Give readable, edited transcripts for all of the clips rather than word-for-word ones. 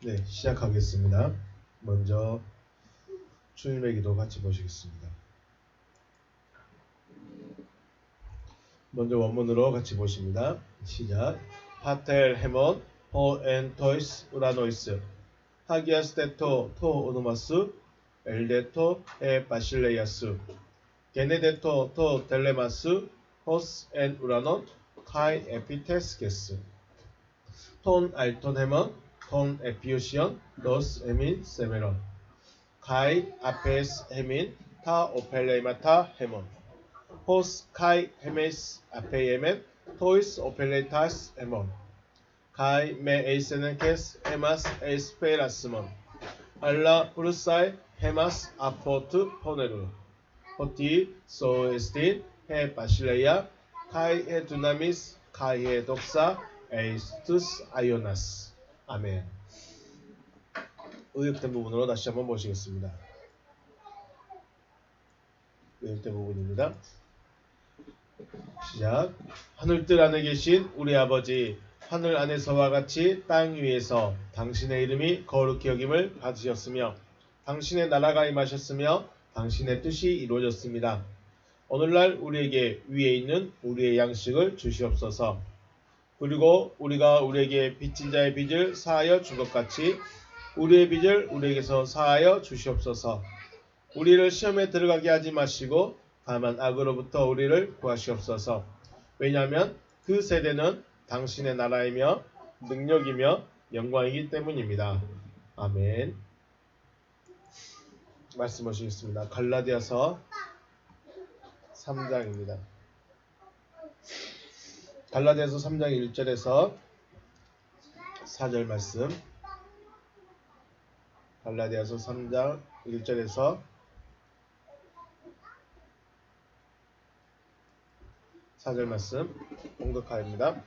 네, 시작하겠습니다. 먼저 주님의 기도 같이 보시겠습니다. 먼저 원문으로 같이 보십니다. 시작. 파텔 헤몬 호엔 토이스 우라노이스 하기아스 데토 토 오노마스 엘데토 에 바실레이아스 게네데토 토 델레마스 호스 엔 우라논 카이 에피테스게스 톤 알톤 헤몬 톤 에피오시온 노스 에민 세메론 카이 아페스 헤민 타 오펠레이마타 헤몬 호스 카이 헤메스 아페이에멘 토이스 오펠레이타스 헤몬 카이 메 에이세넨 케스 헤마스 에스페라스몬 알라 우르사이 헤마스 아포트 포네루 호티 소에스틴 헤 바실레이아 카이 헤 두나미스 카이 헤 독사 에이스투스 아이오나스. 아멘. 의역된 부분으로 다시 한번 보시겠습니다. 의역된 부분입니다. 시작. 하늘뜰 안에 계신 우리 아버지, 하늘 안에서와 같이 땅 위에서 당신의 이름이 거룩히 여김을 받으셨으며 당신의 나라가 임하셨으며 당신의 뜻이 이루어졌습니다. 오늘날 우리에게 위에 있는 우리의 양식을 주시옵소서. 그리고 우리가 우리에게 빚진 자의 빚을 사하여 준 것 같이 우리의 빚을 우리에게서 사하여 주시옵소서. 우리를 시험에 들어가게 하지 마시고 다만 악으로부터 우리를 구하시옵소서. 왜냐하면 그 세대는 당신의 나라이며 능력이며 영광이기 때문입니다. 아멘. 말씀 보시겠습니다. 갈라디아서 3장입니다. 갈라디아서 3장 1절에서 4절 말씀. 갈라디아서 3장 1절에서 4절 말씀 공독하입니다.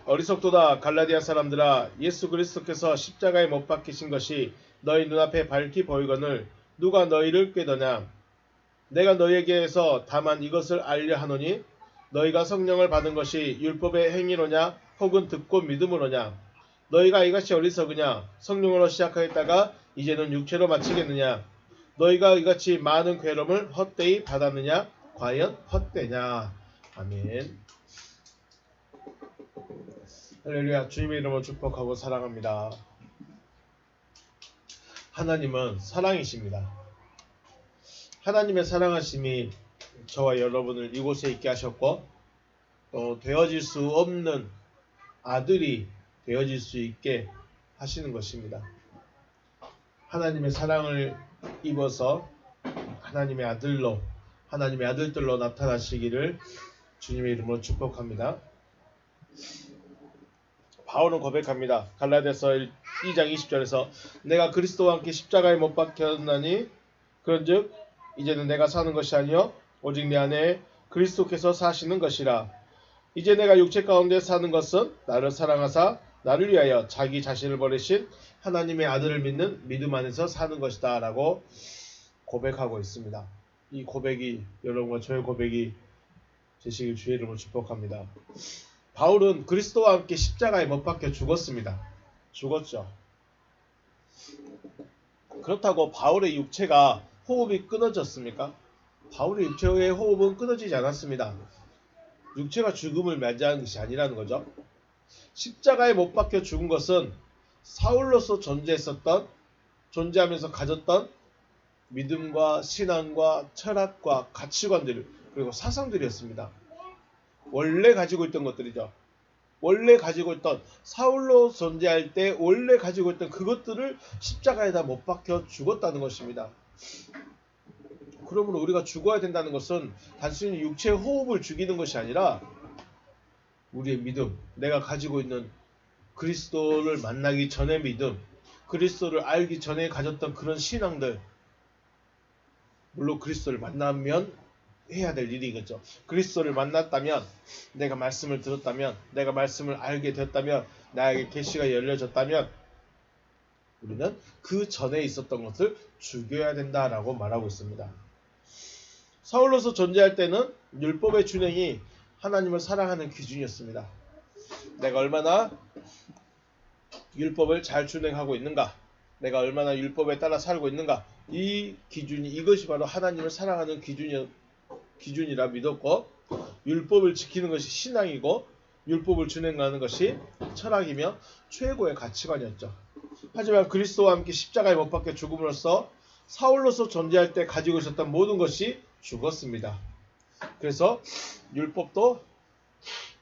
어리석도다 갈라디아 사람들아, 예수 그리스도께서 십자가에 못 박히신 것이 너희 눈앞에 밝히 보이거늘 누가 너희를 꾀더냐. 내가 너희에게서 다만 이것을 알려 하노니 너희가 성령을 받은 것이 율법의 행위로냐 혹은 듣고 믿음으로냐. 너희가 이같이 어리석으냐. 성령으로 시작하였다가 이제는 육체로 마치겠느냐. 너희가 이같이 많은 괴로움을 헛되이 받았느냐. 과연 헛되냐. 아멘. 할렐루야. 주님의 이름으로 축복하고 사랑합니다. 하나님은 사랑이십니다. 하나님의 사랑하심이 저와 여러분을 이곳에 있게 하셨고 또 되어질 수 없는 아들이 되어질 수 있게 하시는 것입니다. 하나님의 사랑을 입어서 하나님의 아들로, 하나님의 아들들로 나타나시기를 주님의 이름으로 축복합니다. 바울은 고백합니다. 갈라디아서 2장 20절에서 내가 그리스도와 함께 십자가에 못 박혔나니 그런즉 이제는 내가 사는 것이 아니요 오직 내 안에 그리스도께서 사시는 것이라. 이제 내가 육체 가운데 사는 것은 나를 사랑하사 나를 위하여 자기 자신을 버리신 하나님의 아들을 믿는 믿음 안에서 사는 것이다 라고 고백하고 있습니다. 이 고백이 여러분과 저의 고백이 되시길 주의 이름으로 축복합니다. 바울은 그리스도와 함께 십자가에 못 박혀 죽었습니다. 죽었죠. 그렇다고 바울의 육체가 호흡이 끊어졌습니까? 바울의 육체의 호흡은 끊어지지 않았습니다. 육체가 죽음을 맞이하는 것이 아니라는 거죠. 십자가에 못 박혀 죽은 것은 사울로서 존재하면서 가졌던 믿음과 신앙과 철학과 가치관들 그리고 사상들이었습니다. 원래 가지고 있던 것들이죠. 원래 가지고 있던 사울로 존재할 때 원래 가지고 있던 그것들을 십자가에다 못 박혀 죽었다는 것입니다. 그러므로 우리가 죽어야 된다는 것은 단순히 육체의 호흡을 죽이는 것이 아니라 우리의 믿음, 내가 가지고 있는 그리스도를 만나기 전의 믿음, 그리스도를 알기 전에 가졌던 그런 신앙들, 물론 그리스도를 만나면 해야 될 일이겠죠. 그리스도를 만났다면, 내가 말씀을 들었다면, 내가 말씀을 알게 되었다면, 나에게 계시가 열려졌다면 우리는 그 전에 있었던 것을 죽여야 된다라고 말하고 있습니다. 사울로서 존재할 때는 율법의 준행이 하나님을 사랑하는 기준이었습니다. 내가 얼마나 율법을 잘 준행하고 있는가? 내가 얼마나 율법에 따라 살고 있는가? 이 기준이 이것이 바로 하나님을 사랑하는 기준이라 믿었고 율법을 지키는 것이 신앙이고 율법을 준행하는 것이 철학이며 최고의 가치관이었죠. 하지만 그리스도와 함께 십자가에 못 박혀 죽음으로써 사울로서 존재할 때 가지고 있었던 모든 것이 죽었습니다. 그래서 율법도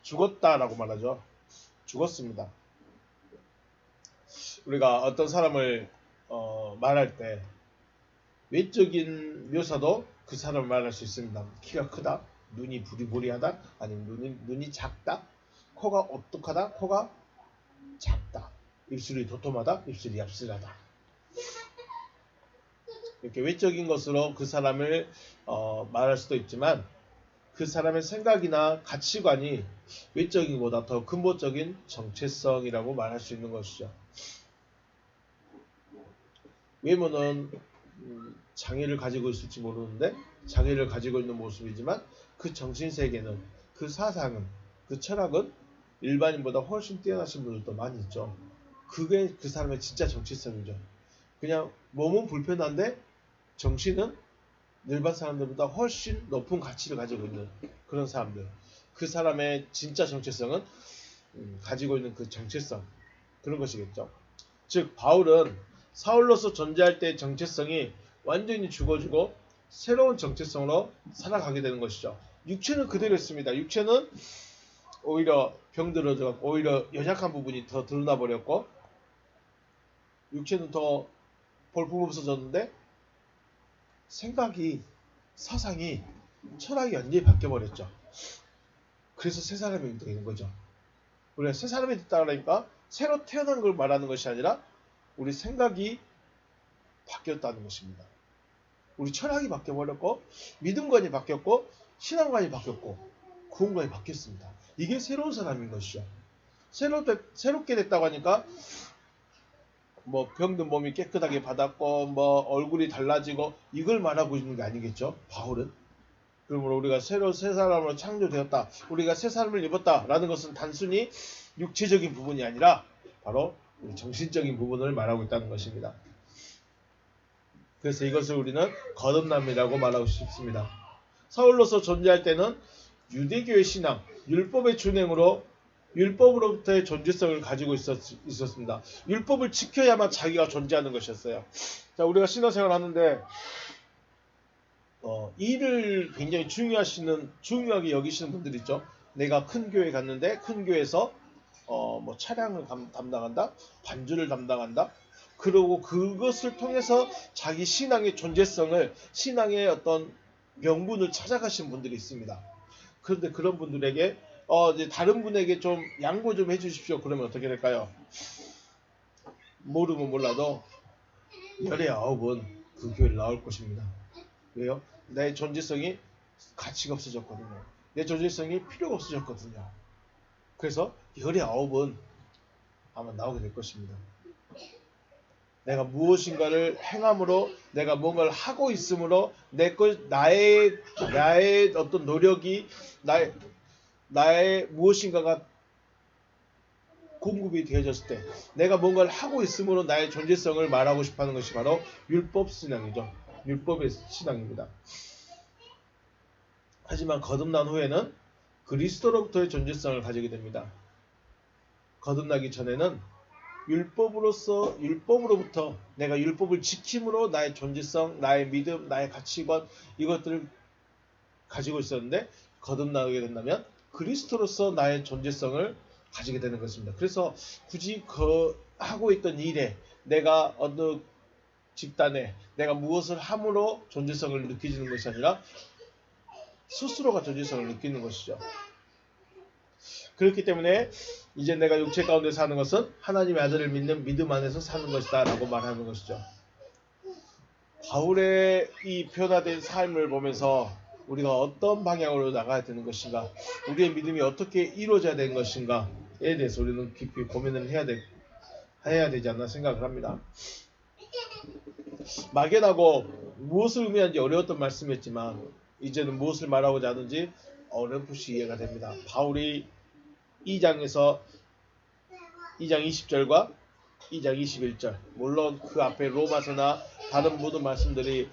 죽었다라고 말하죠. 죽었습니다. 우리가 어떤 사람을 말할 때 외적인 묘사도 그 사람을 말할 수 있습니다. 키가 크다, 눈이 부리부리하다, 아니면 눈이 작다, 코가 오똑하다, 코가 작다, 입술이 도톰하다, 입술이 얍실하다. 이렇게 외적인 것으로 그 사람을 말할 수도 있지만 그 사람의 생각이나 가치관이 외적인 것보다 더 근본적인 정체성이라고 말할 수 있는 것이죠. 외모는 장애를 가지고 있을지 모르는데 장애를 가지고 있는 모습이지만 그 정신세계는, 그 사상은, 그 철학은 일반인보다 훨씬 뛰어나신 분들도 많이 있죠. 그게 그 사람의 진짜 정체성이죠. 그냥 몸은 불편한데 정신은 일반 사람들보다 훨씬 높은 가치를 가지고 있는 그런 사람들. 그 사람의 진짜 정체성은 가지고 있는 그 정체성, 그런 것이겠죠. 즉 바울은 사울로서 존재할 때의 정체성이 완전히 죽어지고 새로운 정체성으로 살아가게 되는 것이죠. 육체는 그대로 있습니다. 육체는 오히려 병들어져 오히려 연약한 부분이 더 드러나 버렸고 육체는 더 볼품 없어졌는데 생각이, 사상이, 철학이 완전히 바뀌어버렸죠. 그래서 새 사람이 되는 거죠. 우리가 새 사람이 됐다 그러니까 새로 태어난 걸 말하는 것이 아니라 우리 생각이 바뀌었다는 것입니다. 우리 철학이 바뀌어버렸고 믿음관이 바뀌었고 신앙관이 바뀌었고 구원관이 바뀌었습니다. 이게 새로운 사람인 것이죠. 새롭게 됐다고 하니까 뭐 병든 몸이 깨끗하게 받았고 뭐 얼굴이 달라지고 이걸 말하고 있는 게 아니겠죠. 바울은. 그러므로 우리가 새 사람으로 창조되었다, 우리가 새 사람을 입었다라는 것은 단순히 육체적인 부분이 아니라 바로 우리 정신적인 부분을 말하고 있다는 것입니다. 그래서 이것을 우리는 거듭남이라고 말하고 싶습니다. 사울로서 존재할 때는 유대교의 신앙, 율법의 준행으로 율법으로부터의 존재성을 가지고 있었습니다. 율법을 지켜야만 자기가 존재하는 것이었어요. 자, 우리가 신앙생활 하는데 일을 굉장히 중요하게 여기시는 분들 있죠. 내가 큰 교회 갔는데 큰 교회에서 뭐 차량을 담당한다, 반주를 담당한다. 그리고 그것을 통해서 자기 신앙의 존재성을, 신앙의 어떤 명분을 찾아가신 분들이 있습니다. 그런데 그런 분들에게 이제 다른 분에게 좀 양보 좀 해주십시오. 그러면 어떻게 될까요? 모르면 몰라도 열의 9은 그 교회를 나올 것입니다. 왜요? 내 존재성이 가치가 없어졌거든요. 내 존재성이 필요가 없어졌거든요. 그래서 열의 9은 아마 나오게 될 것입니다. 내가 무엇인가를 행함으로, 내가 뭔가를 하고 있음으로 나의 어떤 노력이 나의 무엇인가가 공급이 되어졌을 때 내가 뭔가를 하고 있음으로 나의 존재성을 말하고 싶어하는 것이 바로 율법 신앙이죠. 율법의 신앙입니다. 하지만 거듭난 후에는 그리스도로부터의 존재성을 가지게 됩니다. 거듭나기 전에는 율법으로부터 내가 율법을 지킴으로 나의 존재성, 나의 믿음, 나의 가치관 이것들을 가지고 있었는데 거듭나게 된다면 그리스도로서 나의 존재성을 가지게 되는 것입니다. 그래서 굳이 하고 있던 일에, 내가 어느 집단에 내가 무엇을 함으로 존재성을 느끼는 것이 아니라 스스로가 존재성을 느끼는 것이죠. 그렇기 때문에 이제 내가 육체 가운데 사는 것은 하나님의 아들을 믿는 믿음 안에서 사는 것이다 라고 말하는 것이죠. 바울의 이 변화된 삶을 보면서 우리가 어떤 방향으로 나가야 되는 것인가, 우리의 믿음이 어떻게 이루어져야 되는 것인가에 대해서 우리는 깊이 고민을 해야 되지 않나 생각을 합니다. 막연하고 무엇을 의미하는지 어려웠던 말씀이었지만 이제는 무엇을 말하고자 하는지 어렴풋이 이해가 됩니다. 바울이 2장 20절과 2장 21절. 물론 그 앞에 로마서나 다른 모든 말씀들이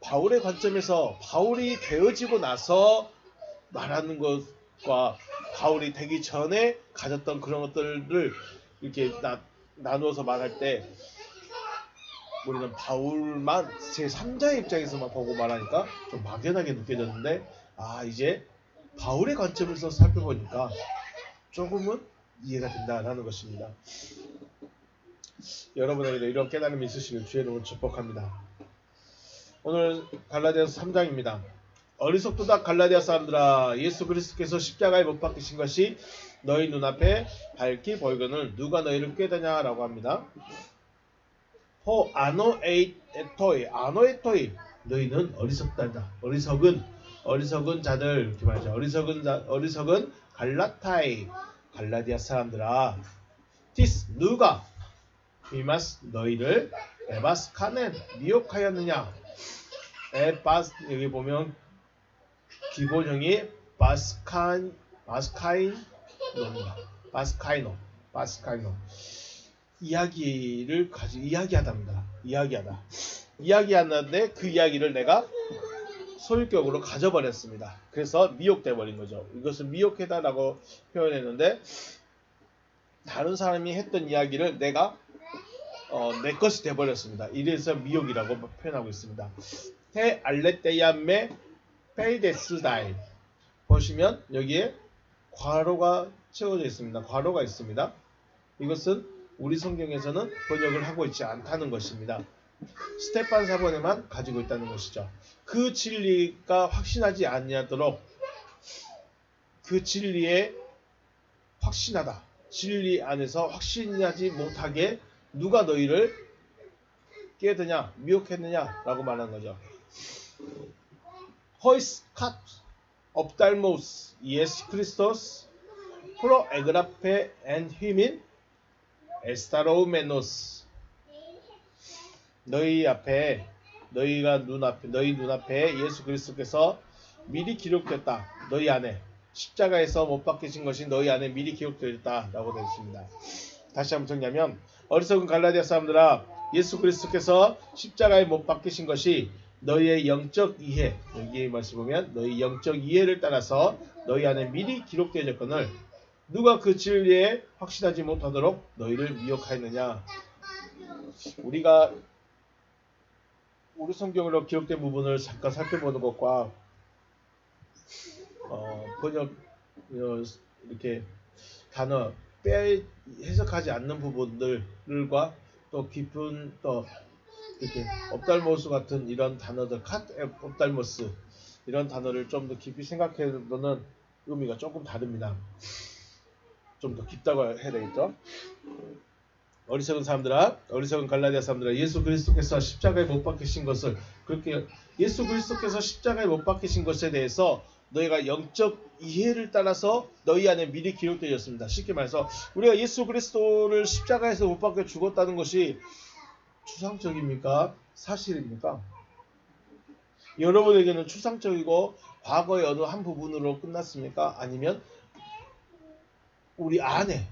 바울의 관점에서 바울이 되어지고 나서 말하는 것과 바울이 되기 전에 가졌던 그런 것들을 이렇게 나누어서 말할 때 우리는 바울만 제3자의 입장에서만 보고 말하니까 좀 막연하게 느껴졌는데, 이제 바울의 관점에서 살펴보니까 조금은 이해가 된다라는 것입니다. 여러분에게도 이런 깨달음이 있으시길 주의 이름으로 축복합니다. 오늘 갈라디아서 3장입니다. 어리석도다 갈라디아 사람들아, 예수 그리스도께서 십자가에 못 박히신 것이 너희 눈앞에 밝히 보이거늘 누가 너희를 꾀더냐 라고 합니다. 아노에토이 너희는 어리석다다. 어리석은 자들 이렇게 말하죠. 어리석은 갈라디아 사람들아, 티스 누가 이마스 너희를 에바스카넨 미혹하였느냐. 여기 보면 기본형이 바스카이노 이야기를 가지고 이야기하는데 그 이야기를 내가 소유격으로 가져버렸습니다. 그래서 미혹돼 버린 거죠. 이것을 미혹해다라고 표현했는데, 다른 사람이 했던 이야기를 내가 내 것이 돼버렸습니다. 이래서 미혹이라고 표현하고 있습니다. 테 알레테야메 페이데스다이 보시면 여기에 괄호가 채워져 있습니다. 괄호가 있습니다. 이것은 우리 성경에서는 번역을 하고 있지 않다는 것입니다. 스테판 사본에만 가지고 있다는 것이죠. 그 진리가 확신하지 아니하도록, 그 진리에 확신하다, 진리 안에서 확신하지 못하게 누가 너희를 깨드냐, 미혹했느냐 라고 말하는 거죠. 호이스 캇 옵달모스 예수 크리스토스 프로 에그라페 엔 휘민 에스타로우메노스. 너희 눈앞에 예수 그리스도께서 미리 기록됐다. 너희 안에 십자가에서 못 박히신 것이 너희 안에 미리 기록되었다 라고 되어 있습니다. 다시 한번 정리하면, 어리석은 갈라디아 사람들아, 예수 그리스도께서 십자가에 못 박히신 것이 너희의 영적 이해, 여기에 말씀 보면 너희 영적 이해를 따라서 너희 안에 미리 기록되어졌거늘 누가 그 진리에 확신하지 못하도록 너희를 미혹하였느냐. 우리가 우리 성경으로 기록된 부분을 잠깐 살펴보는 것과 번역 이렇게 단어 해석하지 않는 부분들과 또 깊은 또 이렇게 옵달모스 같은 이런 단어들, 옵달모스 이런 단어를 좀 더 깊이 생각해보는 의미가 조금 다릅니다. 좀 더 깊다고 해야 되겠죠. 어리석은 갈라디아 사람들아, 예수 그리스도께서 십자가에 못 박히신 것을, 그렇게 예수 그리스도께서 십자가에 못 박히신 것에 대해서 너희가 영적 이해를 따라서 너희 안에 미리 기록되었습니다. 쉽게 말해서 우리가 예수 그리스도를 십자가에서 못 박혀 죽었다는 것이 추상적입니까? 사실입니까? 여러분에게는 추상적이고 과거의 어느 한 부분으로 끝났습니까? 아니면 우리 안에,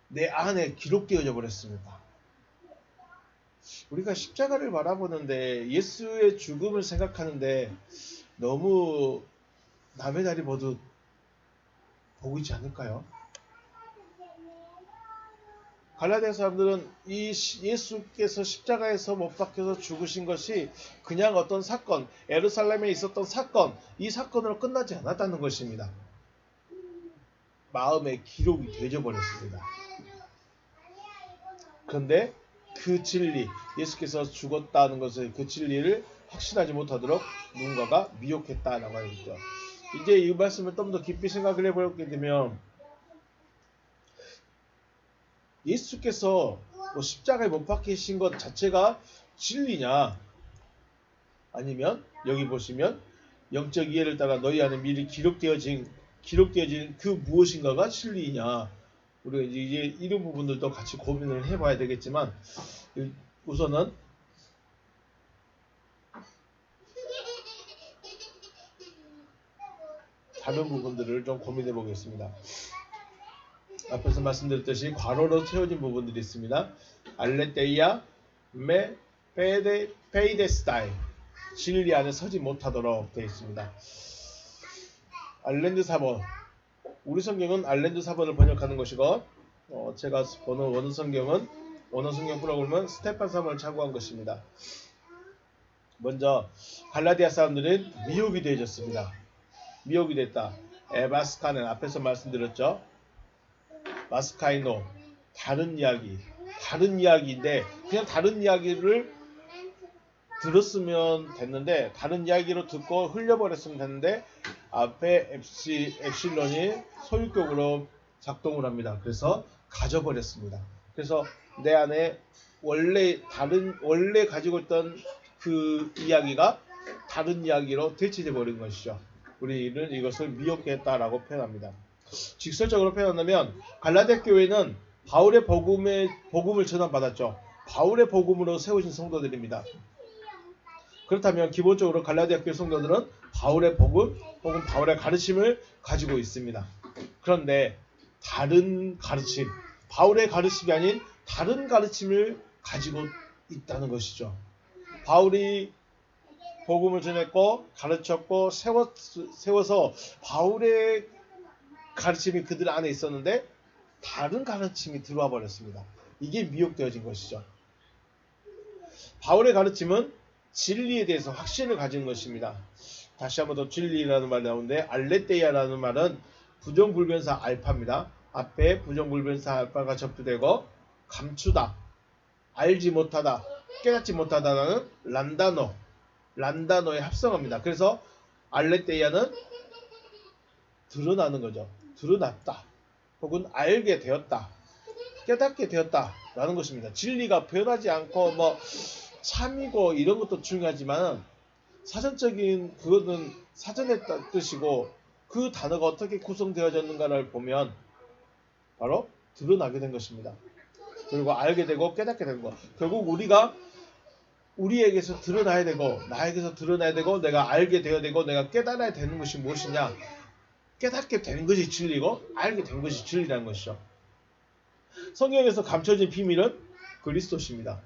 내 안에 기록되어져 버렸습니까? 우리가 십자가를 바라보는데, 예수의 죽음을 생각하는데 너무 남의 다리 보듯 보고 있지 않을까요? 갈라디아 사람들은 이 예수께서 십자가에서 못 박혀서 죽으신 것이 그냥 어떤 사건, 예루살렘에 있었던 사건, 이 사건으로 끝나지 않았다는 것입니다. 마음에 기록이 되어 버렸습니다. 그런데 그 진리, 예수께서 죽었다는 것을, 그 진리를 확신하지 못하도록 누군가가 미혹했다라고 하죠. 이제 이 말씀을 좀 더 깊이 생각을 해보게 되면, 예수께서 십자가에 못 박히신 것 자체가 진리냐, 아니면 여기 보시면 영적 이해를 따라 너희 안에 미리 기록되어진 그 무엇인가가 진리냐, 우리가 이제 이런 부분들도 같이 고민을 해봐야 되겠지만, 우선은 다른 부분들을 좀 고민해 보겠습니다. 앞에서 말씀드렸듯이 괄호로 채워진 부분들이 있습니다. 알레테이아 메 페이데스타이 진리 안에 서지 못하도록 되어 있습니다. 알렌드 4번 우리 성경은 알렌드 4번을 번역하는 것이고 제가 보는 원어 성경 프로그램은 스테판 3번을 참고한 것입니다. 먼저 갈라디아 사람들은 미혹이 되어졌습니다. 미혹이 됐다. 에바스카는 앞에서 말씀드렸죠. 마스카이노 다른 이야기인데 그냥 다른 이야기를 들었으면 됐는데 다른 이야기로 듣고 흘려버렸으면 됐는데 앞에 엡실론이 소유격으로 작동을 합니다. 그래서 가져버렸습니다. 그래서 내 안에 원래 가지고 있던 그 이야기가 다른 이야기로 대체돼 버린 것이죠. 우리는 이것을 미혹했다라고 표현합니다. 직설적으로 표현하면 갈라디아 교회는 바울의 복음을 전환받았죠. 바울의 복음으로 세우신 성도들입니다. 그렇다면 기본적으로 갈라디아 교회 성도들은 바울의 복음 혹은 바울의 가르침을 가지고 있습니다. 그런데 다른 가르침, 바울의 가르침이 아닌 다른 가르침을 가지고 있다는 것이죠. 바울이 복음을 전했고 가르쳤고 세워서 바울의 가르침이 그들 안에 있었는데 다른 가르침이 들어와 버렸습니다. 이게 미혹되어진 것이죠. 바울의 가르침은 진리에 대해서 확신을 가진 것입니다. 다시 한번 더 진리라는 말이 나오는데 알레테이아라는 말은 부정불변사 알파입니다. 앞에 부정불변사 알파가 접두되고 감추다, 알지 못하다, 깨닫지 못하다는 란다노의 합성어입니다. 그래서 알레테이아는 드러나는 거죠. 드러났다. 혹은 알게 되었다. 깨닫게 되었다. 라는 것입니다. 진리가 변하지 않고 참이고 이런 것도 중요하지만 사전적인 그것은 사전의 뜻이고 그 단어가 어떻게 구성되어졌는가를 보면 바로 드러나게 된 것입니다. 그리고 알게 되고 깨닫게 된 것. 결국 우리가 우리에게서 드러나야 되고 나에게서 드러나야 되고 내가 알게 되어야 되고 내가 깨달아야 되는 것이 무엇이냐. 깨닫게 되는 것이 진리고 알게 된 것이 진리라는 것이죠. 성경에서 감춰진 비밀은 그리스도십니다.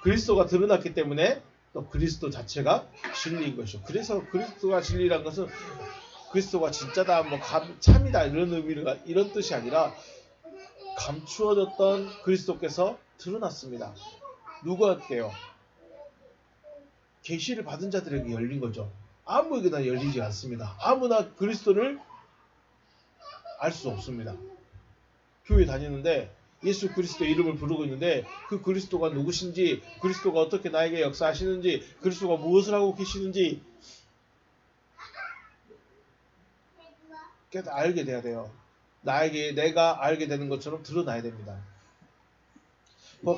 그리스도가 드러났기 때문에 또 그리스도 자체가 진리인 것이죠. 그래서 그리스도가 진리라는 것은 그리스도가 진짜다, 참이다 이런 뜻이 아니라 감추어졌던 그리스도께서 드러났습니다. 누구한테요? 계시를 받은 자들에게 열린 거죠. 아무에게나 열리지 않습니다. 아무나 그리스도를 알 수 없습니다. 교회 다니는데 예수 그리스도 이름을 부르고 있는데 그 그리스도가 누구신지, 그리스도가 어떻게 나에게 역사하시는지, 그리스도가 무엇을 하고 계시는지 알게 돼야 돼요. 내가 알게 되는 것처럼 드러나야 됩니다.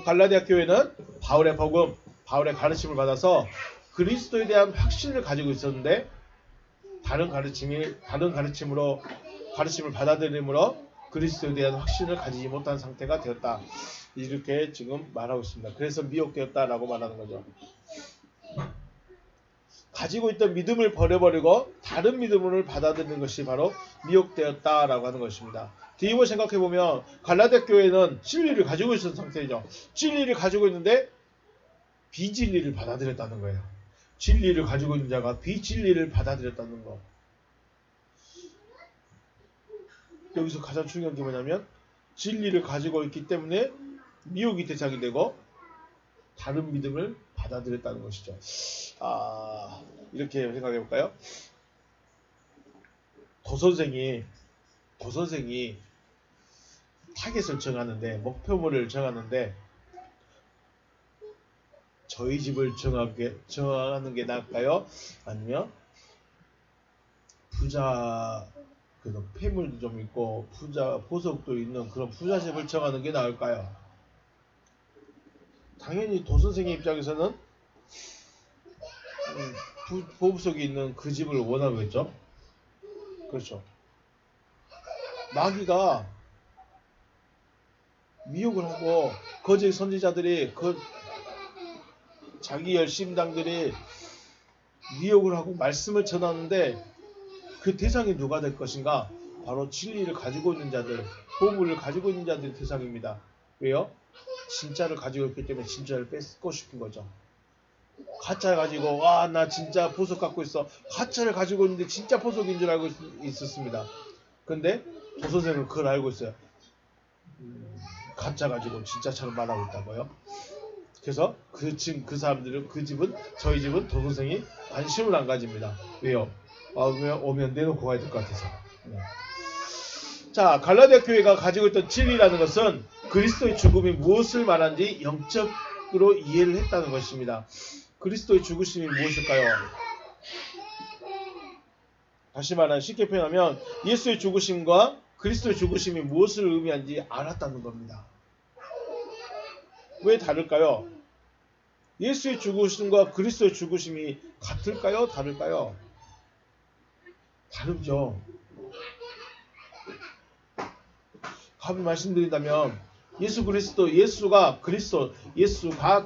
갈라디아 교회는 바울의 복음, 바울의 가르침을 받아서 그리스도에 대한 확신을 가지고 있었는데 다른 가르침을 받아들임으로 그리스도에 대한 확신을 가지지 못한 상태가 되었다. 이렇게 지금 말하고 있습니다. 그래서 미혹되었다라고 말하는 거죠. 가지고 있던 믿음을 버려버리고 다른 믿음을 받아들이는 것이 바로 미혹되었다라고 하는 것입니다. 뒤집어 생각해보면 갈라디아 교회는 진리를 가지고 있었던 상태이죠. 진리를 가지고 있는데 비진리를 받아들였다는 거예요. 진리를 가지고 있는 자가 비진리를 받아들였다는 거. 여기서 가장 중요한 게 뭐냐면 진리를 가지고 있기 때문에 미혹이 대상이 되고 다른 믿음을 받아들였다는 것이죠. 이렇게 생각해 볼까요? 도선생이 타겟을 정하는데, 목표물을 정하는데 저희 집을 정하는 게 나을까요? 아니면 부자, 폐물도 좀 있고 부자 보석도 있는 그런 부자집을 정하는 게 나을까요? 당연히 도선생의 입장에서는 보석이 있는 그 집을 원하겠죠. 그렇죠. 마귀가 미혹을 하고 거짓 선지자들이 자기 열심당들이 미혹을 하고 말씀을 전하는데 그 대상이 누가 될 것인가? 바로 진리를 가지고 있는 자들, 보물을 가지고 있는 자들의 대상입니다. 왜요? 진짜를 가지고 있기 때문에 진짜를 뺏고 싶은 거죠. 가짜를 가지고 와 나 진짜 보석 갖고 있어. 가짜를 가지고 있는데 진짜 보석인 줄 알고 있었습니다. 근데 도선생은 그걸 알고 있어요. 가짜 가지고 진짜처럼 말하고 있다고요. 그래서 그 사람들은 그 집은 저희 집은 도선생이 관심을 안 가집니다. 왜요? 오면 내놓고 가야 될 것 같아서. 자, 갈라디아 교회가 가지고 있던 진리라는 것은 그리스도의 죽음이 무엇을 말하는지 영적으로 이해를 했다는 것입니다. 그리스도의 죽으심이 무엇일까요? 다시 말하면 쉽게 표현하면 예수의 죽으심과 그리스도의 죽으심이 무엇을 의미하는지 알았다는 겁니다. 왜 다를까요? 예수의 죽으심과 그리스도의 죽으심이 같을까요? 다를까요? 다르죠. 답을 말씀드린다면 예수가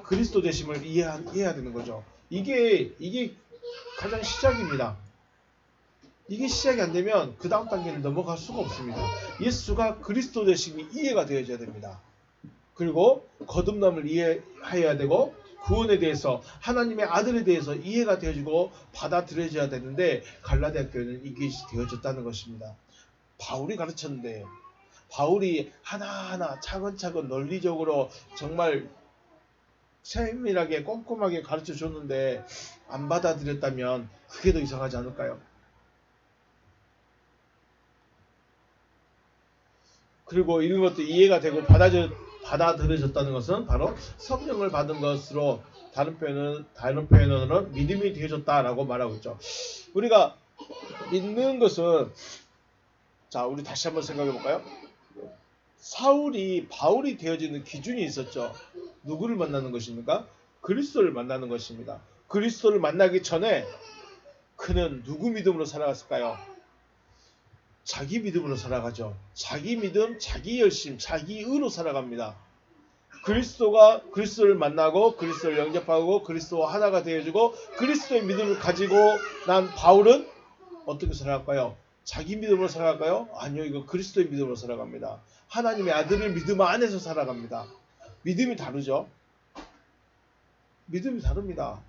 그리스도 되심을 이해해야 되는 거죠. 이게 가장 시작입니다. 이게 시작이 안 되면 그 다음 단계는 넘어갈 수가 없습니다. 예수가 그리스도 되심이 이해가 되어져야 됩니다. 그리고 거듭남을 이해해야 되고 구원에 대해서 하나님의 아들에 대해서 이해가 되어지고 받아들여져야 되는데 갈라디아 교회는 이게 되어졌다는 것입니다. 바울이 가르쳤는데 바울이 하나하나 차근차근 논리적으로 정말 세밀하게 꼼꼼하게 가르쳐 줬는데 안 받아들였다면 그게 더 이상하지 않을까요? 그리고 이런 것도 이해가 되고 받아들여졌다는 것은 바로 성령을 받은 것으로 다른 표현으로는 믿음이 되어졌다라고 말하고 있죠. 우리가 믿는 것은 자 우리 다시 한번 생각해 볼까요? 바울이 되어지는 기준이 있었죠. 누구를 만나는 것입니까? 그리스도를 만나는 것입니다. 그리스도를 만나기 전에 그는 누구 믿음으로 살아갔을까요? 자기 믿음으로 살아가죠. 자기 믿음, 자기 열심, 자기 의로 살아갑니다. 그리스도를 만나고 그리스도를 영접하고 그리스도와 하나가 되어주고 그리스도의 믿음을 가지고 난 바울은 어떻게 살아갈까요? 자기 믿음으로 살아갈까요? 아니요. 이거 그리스도의 믿음으로 살아갑니다. 하나님의 아들의 믿음 안에서 살아갑니다. 믿음이 다르죠. 믿음이 다릅니다.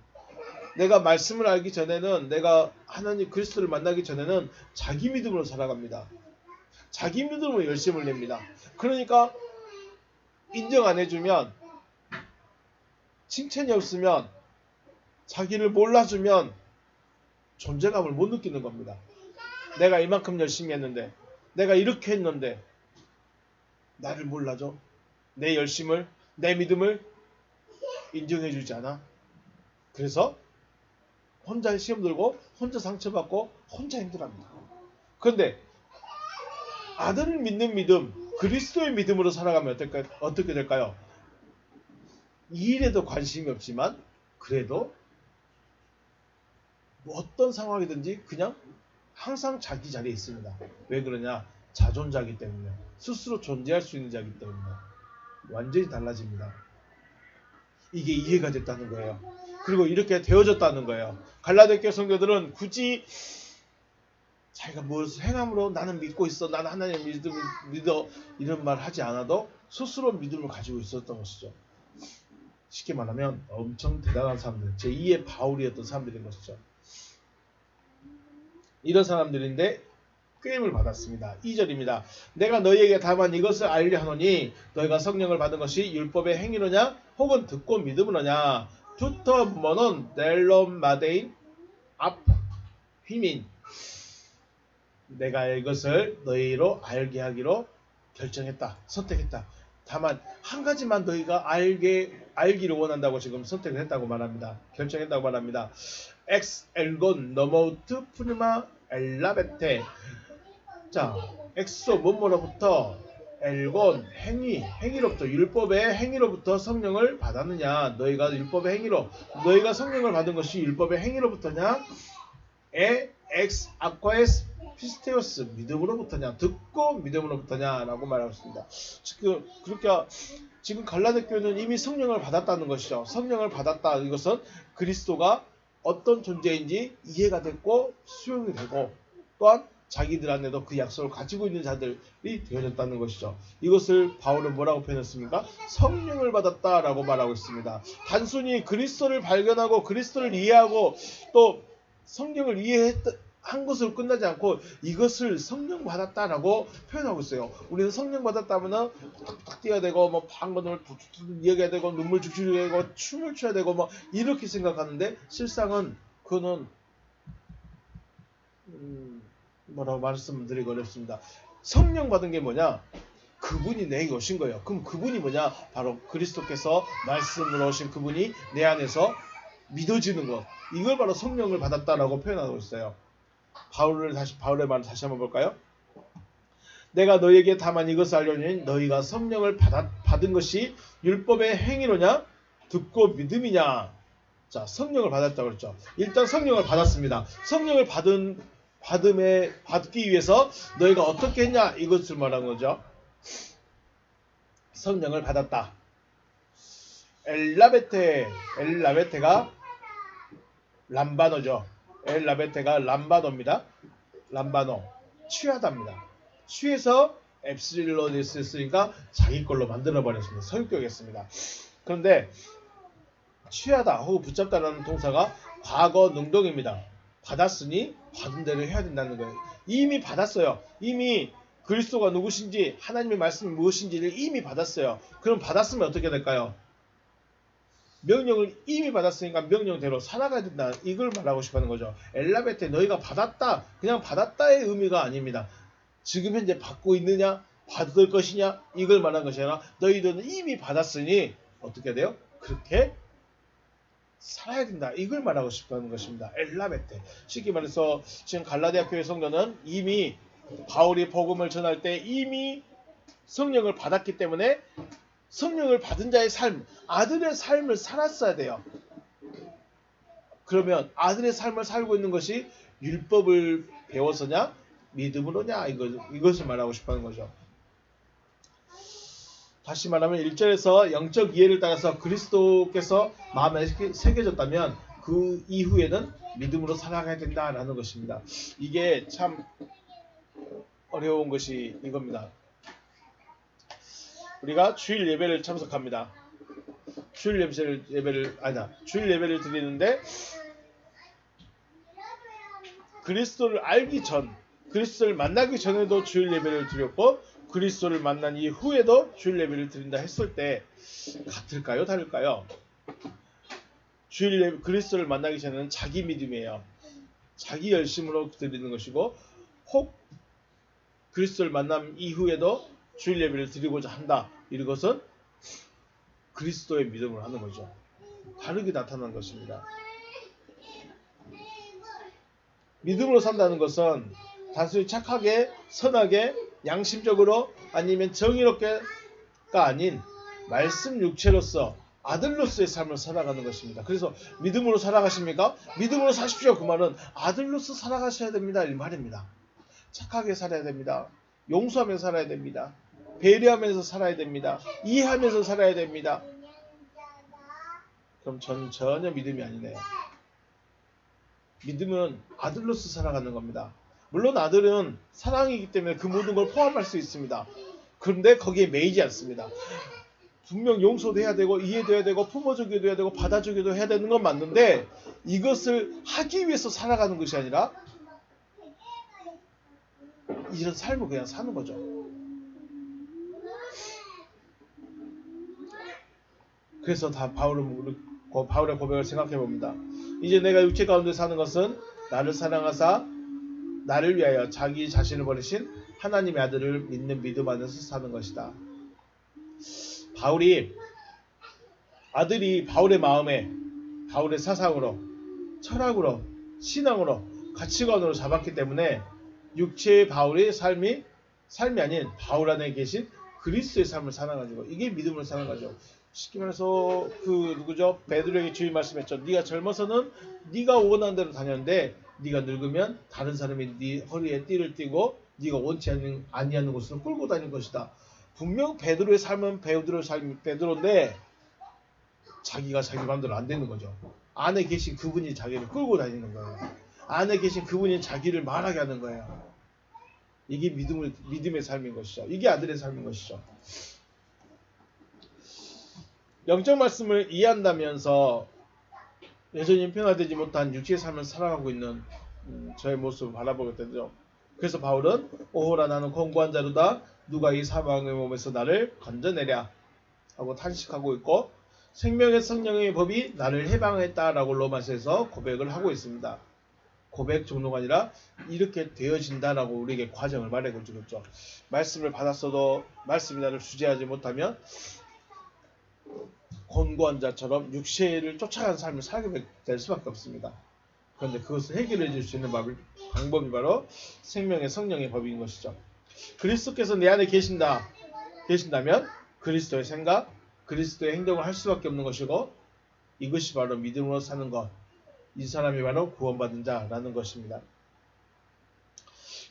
내가 말씀을 알기 전에는 내가 하나님 그리스도를 만나기 전에는 자기 믿음으로 살아갑니다. 자기 믿음으로 열심을 냅니다. 그러니까 인정 안 해주면 칭찬이 없으면 자기를 몰라주면 존재감을 못 느끼는 겁니다. 내가 이만큼 열심히 했는데 내가 이렇게 했는데 나를 몰라줘. 내 열심을 내 믿음을 인정해 주지 않아. 그래서 혼자 시험 들고 혼자 상처받고 혼자 힘들어합니다. 그런데 아들을 믿는 믿음 그리스도의 믿음으로 살아가면 어떻게 될까요? 이 일에도 관심이 없지만 그래도 어떤 상황이든지 그냥 항상 자기 자리에 있습니다. 왜 그러냐? 자존자기 때문에 스스로 존재할 수 있는 자기 때문에 완전히 달라집니다. 이게 이해가 됐다는 거예요. 그리고 이렇게 되어졌다는 거예요. 갈라디아 교회 성도들은 굳이 자기가 무엇을 행함으로 나는 믿고 있어, 나는 하나님의 믿음을 믿어 이런 말 하지 않아도 스스로 믿음을 가지고 있었던 것이죠. 쉽게 말하면 엄청 대단한 사람들, 제2의 바울이었던 사람들인 것이죠. 이런 사람들인데 꾀임을 받았습니다. 2절입니다. 내가 너희에게 다만 이것을 알려 하노니 너희가 성령을 받은 것이 율법의 행위로냐 혹은 듣고 믿음으로냐 투터 모논 넬롬마데인 앞 휘민 내가 이것을 너희로 알게 하기로 결정했다. 선택했다. 다만 한 가지만 너희가 알기를 원한다고 지금 선택을 했다고 말합니다. 결정했다고 말합니다. 엑스 엘곤 너모우트 푸르마 엘라베테 자 엑소 뭐뭐로부터 엘곤 행위로부터 율법의 행위로부터 성령을 받았느냐 너희가 율법의 행위로 너희가 성령을 받은 것이 율법의 행위로부터냐 엑스 아쿠아에스 피스테오스 믿음으로부터냐 듣고 믿음으로부터냐 라고 말하고 있습니다. 지금 갈라디아 교회는 이미 성령을 받았다는 것이죠. 성령을 받았다 이것은 그리스도가 어떤 존재인지 이해가 됐고 수용이 되고 또한 자기들 안에도 그 약속을 가지고 있는 자들이 되어졌다는 것이죠. 이것을 바울은 뭐라고 표현했습니까? 성령을 받았다라고 말하고 있습니다. 단순히 그리스도를 발견하고 그리스도를 이해하고 또 성경을 이해한 것으로 끝나지 않고 이것을 성령 받았다라고 표현하고 있어요. 우리는 성령 받았다면 탁탁 뛰어야 되고 뭐 방언을 이야기해야 되고 눈물 죽죽 해야 되고 춤을 춰야 되고 뭐 이렇게 생각하는데 실상은 그거는 뭐라고 말씀드리기 어렵습니다. 성령 받은 게 뭐냐? 그분이 내게 오신 거예요. 그럼 그분이 뭐냐? 바로 그리스도께서 말씀으로 오신 그분이 내 안에서 믿어지는 것. 이걸 바로 성령을 받았다라고 표현하고 있어요. 바울의 말을 다시 한번 볼까요? 내가 너희에게 다만 이것을 알려주니 너희가 성령을 받은 것이 율법의 행위로냐? 듣고 믿음이냐? 자, 성령을 받았다고 그랬죠. 일단 성령을 받았습니다. 성령을 받기 위해서 너희가 어떻게 했냐? 이것을 말하는 거죠. 성령을 받았다. 엘라베테가 람바노죠. 엘라베테가 람바노입니다. 람바노. 취하다입니다. 취해서 앱실로니스 했으니까 자기 걸로 만들어버렸습니다. 성격했습니다. 그런데 취하다 혹은 붙잡다라는 동사가 과거 능동입니다. 받았으니 받은 대로 해야 된다는 거예요. 이미 받았어요. 이미 그리스도가 누구신지 하나님의 말씀이 무엇인지를 이미 받았어요. 그럼 받았으면 어떻게 될까요? 명령을 이미 받았으니까 명령대로 살아가야 된다. 이걸 말하고 싶어하는 거죠. 엘라베테 너희가 받았다. 그냥 받았다의 의미가 아닙니다. 지금 현재 받고 있느냐? 받을 것이냐? 이걸 말하는 것이 아니라 너희들은 이미 받았으니 어떻게 돼요? 그렇게 살아야 된다. 이걸 말하고 싶어하는 것입니다. 엘라베테. 쉽게 말해서 지금 갈라디아 교회 성도는 이미 바울이 복음을 전할 때 이미 성령을 받았기 때문에 성령을 받은 자의 삶, 아들의 삶을 살았어야 돼요. 그러면 아들의 삶을 살고 있는 것이 율법을 배워서냐 믿음으로냐 이것을 말하고 싶어하는 거죠. 다시 말하면 1절에서 영적 이해를 따라서 그리스도께서 마음에 새겨졌다면 그 이후에는 믿음으로 살아가야 된다라는 것입니다. 이게 참 어려운 것이 이겁니다. 우리가 주일 예배를 참석합니다. 주일 예배를 드리는데 그리스도를 알기 전, 그리스도를 만나기 전에도 주일 예배를 드렸고 그리스도를 만난 이후에도 주일 예배를 드린다 했을 때 같을까요? 다를까요? 그리스도를 만나기 전에는 자기 믿음이에요. 자기 열심으로 드리는 것이고 혹 그리스도를 만난 이후에도 주일 예배를 드리고자 한다. 이것은 그리스도의 믿음을 하는 거죠. 다르게 나타난 것입니다. 믿음으로 산다는 것은 단순히 착하게, 선하게, 양심적으로 아니면 정의롭게가 아닌 말씀 육체로서 아들로서의 삶을 살아가는 것입니다. 그래서 믿음으로 살아가십니까? 믿음으로 사십시오. 그 말은 아들로서 살아가셔야 됩니다. 이 말입니다. 착하게 살아야 됩니다. 용서하면서 살아야 됩니다. 배려하면서 살아야 됩니다. 이해하면서 살아야 됩니다. 그럼 저는 전혀 믿음이 아니네요. 믿음은 아들로서 살아가는 겁니다. 물론 아들은 사랑이기 때문에 그 모든 걸 포함할 수 있습니다. 그런데 거기에 매이지 않습니다. 분명 용서도 해야 되고 이해도 해야 되고 품어주기도 해야 되고 받아주기도 해야 되는 건 맞는데 이것을 하기 위해서 살아가는 것이 아니라 이런 삶을 그냥 사는 거죠. 그래서 다 바울의 고백을 생각해 봅니다. 이제 내가 육체 가운데 사는 것은 나를 사랑하사 나를 위하여 자기 자신을 버리신 하나님의 아들을 믿는 믿음 안에서 사는 것이다. 아들이 바울의 마음에 바울의 사상으로 철학으로 신앙으로 가치관으로 잡았기 때문에 육체의 바울의 삶이 아닌 바울 안에 계신 그리스도의 삶을 살아가지고 이게 믿음을 사는 거죠. 쉽게 말해서 베드로에게 주님 말씀했죠. 네가 젊어서는 네가 원하는 대로 다녔는데 네가 늙으면 다른 사람이 네 허리에 띠를 띠고 네가 원치 아니하는 곳으로 끌고 다닐 것이다. 분명 베드로의 삶은 베드로인데 자기가 자기 마음대로 안 되는 거죠. 안에 계신 그분이 자기를 끌고 다니는 거예요. 안에 계신 그분이 자기를 말하게 하는 거예요. 이게 믿음의 삶인 것이죠. 이게 아들의 삶인 것이죠. 영적 말씀을 이해한다면서 여전히 변화되지 못한 육체의 삶을 살아가고 있는 저의 모습을 바라보게 되죠. 그래서 바울은 오호라 나는 권고한 자로다 누가 이 사망의 몸에서 나를 건져내랴 하고 탄식하고 있고 생명의 성령의 법이 나를 해방했다라고 로마서에서 고백을 하고 있습니다. 고백 정도가 아니라 이렇게 되어진다라고 우리에게 과정을 말해 주겠죠. 말씀을 받았어도 말씀이 나를 주재하지 못하면 권고한 자처럼 육체를 쫓아가는 삶을 살게 될 수밖에 없습니다. 그런데 그것을 해결해 줄 수 있는 방법이 바로 생명의 성령의 법인 것이죠. 그리스도께서 내 안에 계신다면 그리스도의 생각, 그리스도의 행동을 할 수밖에 없는 것이고 이것이 바로 믿음으로 사는 것. 이 사람이 바로 구원받은 자라는 것입니다.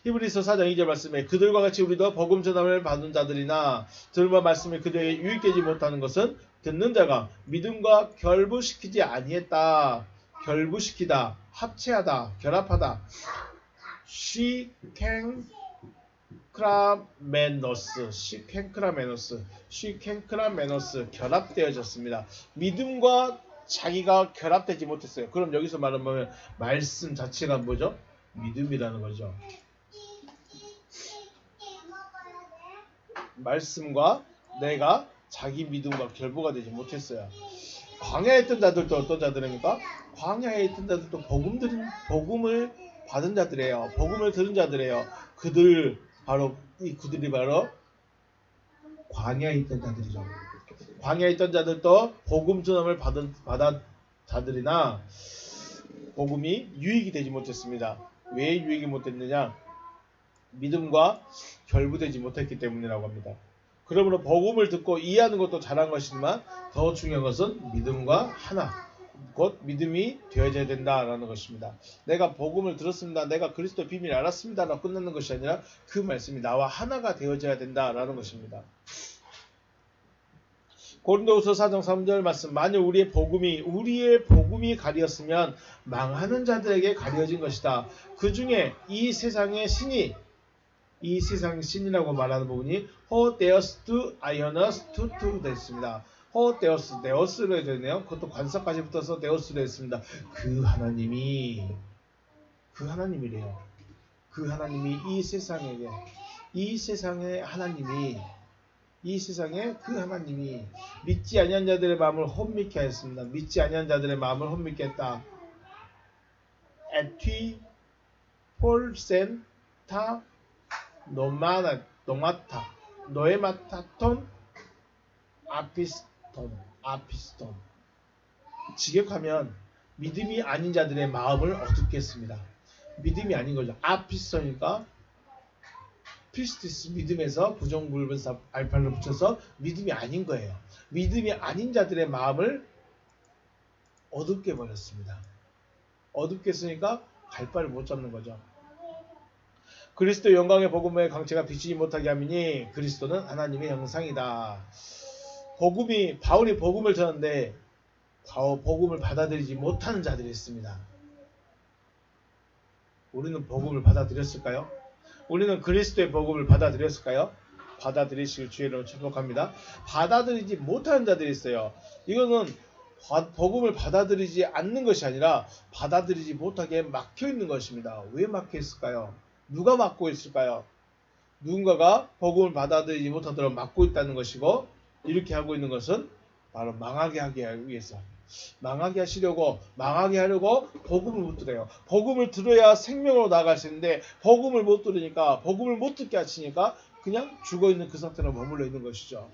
히브리서 4장 2절 말씀에 그들과 같이 우리도 복음 전함을 받은 자들이나 들은 말씀이 그들에게 유익되지 못하는 것은 듣는 자가 믿음과 결부시키지 아니했다. 결부시키다, 합체하다, 결합하다. 시켄크라메노스 결합되어졌습니다. 믿음과 자기가 결합되지 못했어요. 그럼 여기서 말하면 말씀 자체가 뭐죠? 믿음이라는 거죠. 말씀과 내가 자기 믿음과 결부가 되지 못했어요. 광야에 있던 자들도 어떤 자들입니까? 광야에 있던 자들도 복음을 받은 자들이에요. 복음을 들은 자들이에요. 그들이 바로 광야에 있던 자들이죠. 광야에 있던 자들도 복음 전함을 받은 자들이나 복음이 유익이 되지 못했습니다. 왜 유익이 못했느냐? 믿음과 결부되지 못했기 때문이라고 합니다. 그러므로 복음을 듣고 이해하는 것도 잘한 것이지만 더 중요한 것은 믿음과 하나, 곧 믿음이 되어져야 된다라는 것입니다. 내가 복음을 들었습니다. 내가 그리스도 비밀을 알았습니다. 라고 끝나는 것이 아니라 그 말씀이 나와 하나가 되어져야 된다라는 것입니다. 고린도후서 4장 3절 말씀 만일 우리의 복음이 가리었으면 망하는 자들에게 가려진 것이다. 그 중에 이 세상의 신이라고 말하는 부분이 호데어스투 아이어너스투 됐습니다. 데오스로 해야 되네요. 그것도 관사까지 붙어서 데오스로 했습니다. 그 하나님이래요. 그 하나님이 이 세상의 하나님이 믿지 아니한 자들의 마음을 혼미케 하였습니다. 믿지 아니한 자들의 마음을 혼미케 했다. 에티 폴센타 노에마타톤 아피스톤 직역하면 믿음이 아닌 자들의 마음을 어둡게 했습니다. 믿음이 아닌 거죠. 아피스톤이니까 피스티스 믿음에서 부정불변사 알파를 붙여서 믿음이 아닌 거예요. 믿음이 아닌 자들의 마음을 어둡게 버렸습니다. 어둡게 했으니까 갈 바를 못 잡는 거죠. 그리스도 영광의 복음의 강체가 비치지 못하게 하미니 그리스도는 하나님의 형상이다. 바울이 복음을 전하는데 복음을 받아들이지 못하는 자들이 있습니다. 우리는 복음을 받아들였을까요? 우리는 그리스도의 복음을 받아들였을까요? 받아들이실 주의를 축복합니다. 받아들이지 못하는 자들이 있어요. 이거는 복음을 받아들이지 않는 것이 아니라 받아들이지 못하게 막혀있는 것입니다. 왜 막혀있을까요? 누가 막고 있을까요? 누군가가 복음을 받아들이지 못하도록 막고 있다는 것이고 이렇게 하고 있는 것은 바로 망하게 하기 위해서 망하게 하려고 복음을 못 들어요. 복음을 들어야 생명으로 나아갈 수 있는데 복음을 못 들으니까 복음을 못 듣게 하시니까 그냥 죽어있는 그 상태로 머물러 있는 것이죠.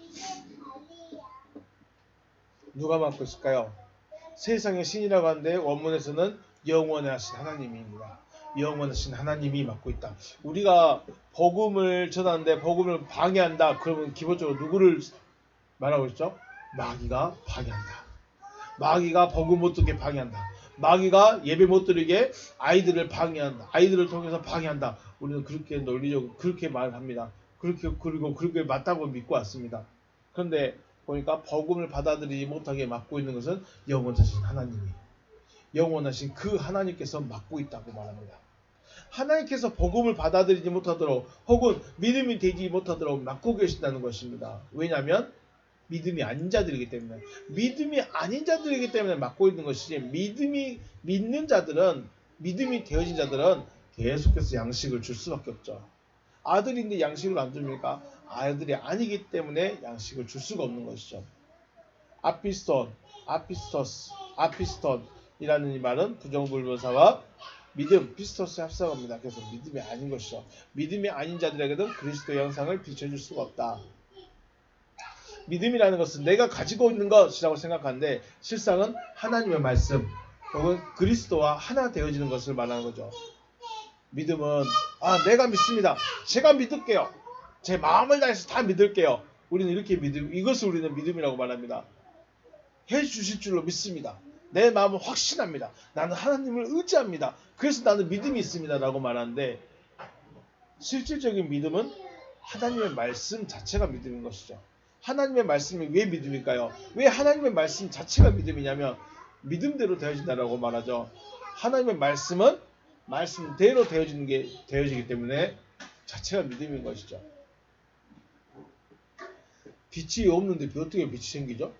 누가 막고 있을까요? 세상의 신이라고 하는데 원문에서는 영원하신 하나님입니다. 영원하신 하나님이 맡고 있다. 우리가 복음을 전하는데 복음을 방해한다. 그러면 기본적으로 누구를 말하고 있죠? 마귀가 방해한다. 마귀가 복음 못 듣게 방해한다. 마귀가 예배 못 드리게 아이들을 방해한다. 아이들을 통해서 방해한다. 우리는 그렇게 논리적으로 그렇게 말합니다. 그리고 그렇게 맞다고 믿고 왔습니다. 그런데 보니까 복음을 받아들이지 못하게 막고 있는 것은 영원하신 하나님이 영원하신 그 하나님께서 막고 있다고 말합니다. 하나님께서 복음을 받아들이지 못하도록 혹은 믿음이 되지 못하도록 막고 계신다는 것입니다. 왜냐하면 믿음이 아닌 자들이기 때문에. 믿음이 아닌 자들이기 때문에 막고 있는 것이지, 믿는 자들은, 믿음이 되어진 자들은 계속해서 양식을 줄 수밖에 없죠. 아들인데 양식을 안 줍니까? 아들이 아니기 때문에 양식을 줄 수가 없는 것이죠. 아피스톤이라는 이 말은 부정불명사와 믿음, 피스토스의 합성어입니다. 그래서 믿음이 아닌 것이죠. 믿음이 아닌 자들에게는 그리스도의 형상을 비춰줄 수가 없다. 믿음이라는 것은 내가 가지고 있는 것이라고 생각하는데 실상은 하나님의 말씀 혹은 그리스도와 하나 되어지는 것을 말하는 거죠. 믿음은 내가 믿습니다. 제가 믿을게요. 제 마음을 다해서 다 믿을게요. 우리는 이렇게 이것을 우리는 믿음이라고 말합니다. 해주실 줄로 믿습니다. 내 마음은 확신합니다. 나는 하나님을 의지합니다. 그래서 나는 믿음이 있습니다. 라고 말하는데 실질적인 믿음은 하나님의 말씀 자체가 믿음인 것이죠. 하나님의 말씀이 왜 믿음일까요? 왜 하나님의 말씀 자체가 믿음이냐면 믿음대로 되어진다라고 말하죠. 하나님의 말씀은 말씀대로 되어지기 때문에 자체가 믿음인 것이죠. 빛이 없는데 어떻게 빛이 생기죠?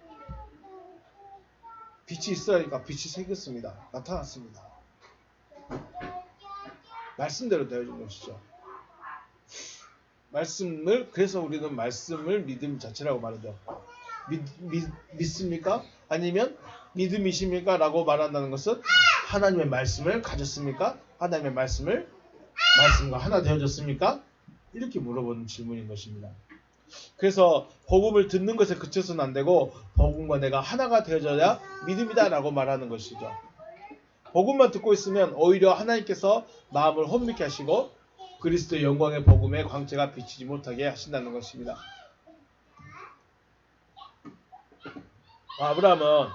빛이 있어야니까 빛이 생겼습니다. 나타났습니다. 말씀대로 되어진 것이죠. 그래서 우리는 말씀을 믿음 자체라고 말하죠. 믿습니까? 아니면 믿음이십니까? 라고 말한다는 것은 하나님의 말씀을 가졌습니까? 하나님의 말씀과 하나 되어졌습니까? 이렇게 물어보는 질문인 것입니다. 그래서 복음을 듣는 것에 그쳐서는 안 되고 복음과 내가 하나가 되어져야 믿음이다 라고 말하는 것이죠. 복음만 듣고 있으면 오히려 하나님께서 마음을 혼미케 하시고 그리스도의 영광의 복음의 광채가 비치지 못하게 하신다는 것입니다. 아브라함은